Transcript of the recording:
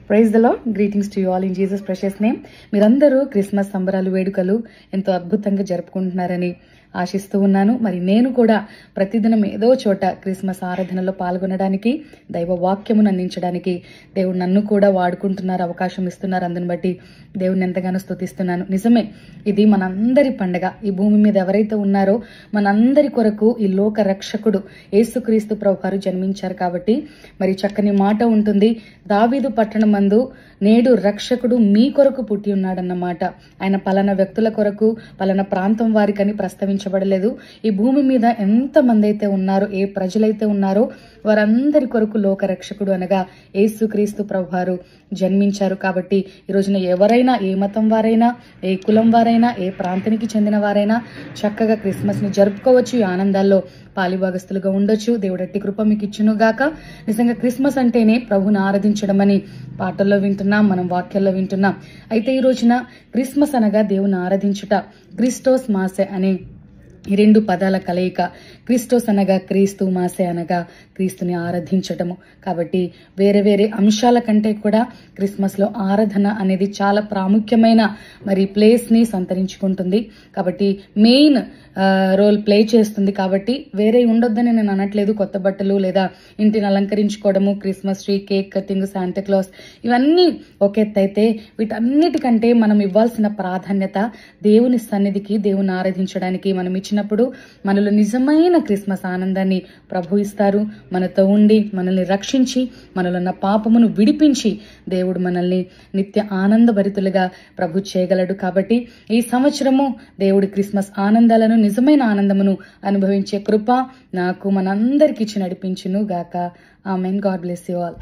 Praise the Lord. Greetings to you all in Jesus precious name. మీరందరూ Christmas సంబరాలు వేడుకలు ఎంతో అద్భుతంగా జరుపుకుంటున్నారని ఆశిస్తూ ఉన్నాను. మరి నేను కూడా ప్రతిదినం ఏదో చోట క్రిస్మస్ ఆరాధనలో పాల్గొనడానికి, దైవ వాక్యమును అందించడానికి దేవుడు నన్ను కూడా వాడుకుంటున్నారు, అవకాశం ఇస్తున్నారు. అందుని బట్టి దేవుడిని ఎంతగానో స్తుతిస్తున్నాను. నిజమే, ఇది మనందరి పండగ. ఈ భూమి మీద ఎవరైతే ఉన్నారో మనందరి కొరకు ఈ లోక రక్షకుడు యేసుక్రీస్తు ప్రభువారు జన్మించారు. కాబట్టి మరి చక్కని మాట ఉంటుంది, దావీదు పట్టణం మందు నేడు రక్షకుడు మీ కొరకు పుట్టి ఉన్నాడన్నమాట. ఆయన పలానా వ్యక్తుల కొరకు, పలానా ప్రాంతం వారికని ప్రస్తావించబడలేదు. ఈ భూమి మీద ఎంతమంది అయితే ఉన్నారో, ఏ ప్రజలైతే ఉన్నారో వారందరి కొరకు లోక రక్షకుడు అనగా యేసుక్రీస్తు ప్రభువారు జన్మించారు. కాబట్టి ఈ రోజున ఎవరైనా, ఏ మతం వారైనా, ఏ కులం వారైనా, ఏ ప్రాంతానికి చెందిన వారైనా చక్కగా క్రిస్మస్ ని జరుపుకోవచ్చు. ఈ ఆనందాల్లో పాలిభాగస్తులుగా ఉండొచ్చు. దేవుడట్టి కృప మీకు ఇచ్చును గాక. నిజంగా క్రిస్మస్ అంటేనే ప్రభుని ఆరాధించడం అని పాటల్లో వింటున్నాం, మనం వాక్యాల్లో వింటున్నాం. అయితే ఈ రోజున క్రిస్మస్ అనగా దేవుని ఆరాధించుట, క్రిస్టోస్ మాసే అనే ఈ రెండు పదాల కలయిక. క్రిస్టోస్ అనగా క్రీస్తు, మాసే అనగా క్రీస్తుని ఆరాధించటము. కాబట్టి వేరే వేరే అంశాల కంటే కూడా క్రిస్మస్ లో ఆరాధన అనేది చాలా ప్రాముఖ్యమైన మరి ప్లేస్ ని సంతరించుకుంటుంది. కాబట్టి మెయిన్ రోల్ ప్లే చేస్తుంది. కాబట్టి వేరే ఉండొద్దని నేను అనట్లేదు. కొత్త బట్టలు లేదా ఇంటిని అలంకరించుకోవడము, Christmas tree, cake cutting, Santa Claus ఇవన్నీ ఒక ఎత్తు అయితే వీటన్నిటికంటే మనం ఇవ్వాల్సిన ప్రాధాన్యత దేవుని సన్నిధికి, దేవుని ఆరాధించడానికి మనం ఇచ్చినప్పుడు మనలో నిజమైన క్రిస్మస్ ఆనందాన్ని ప్రభు ఇస్తారు. మనతో ఉండి మనల్ని రక్షించి మనలో ఉన్న పాపమును విడిపించి దేవుడు మనల్ని నిత్య ఆనందభరితులుగా ప్రభు చేయగలడు. కాబట్టి ఈ సంవత్సరము దేవుడి క్రిస్మస్ ఆనందాలను, నిజమైన ఆనందమును అనుభవించే కృప నాకు మనందరికి ఇచ్చి నడిపించును గాక. Amen. God bless you all.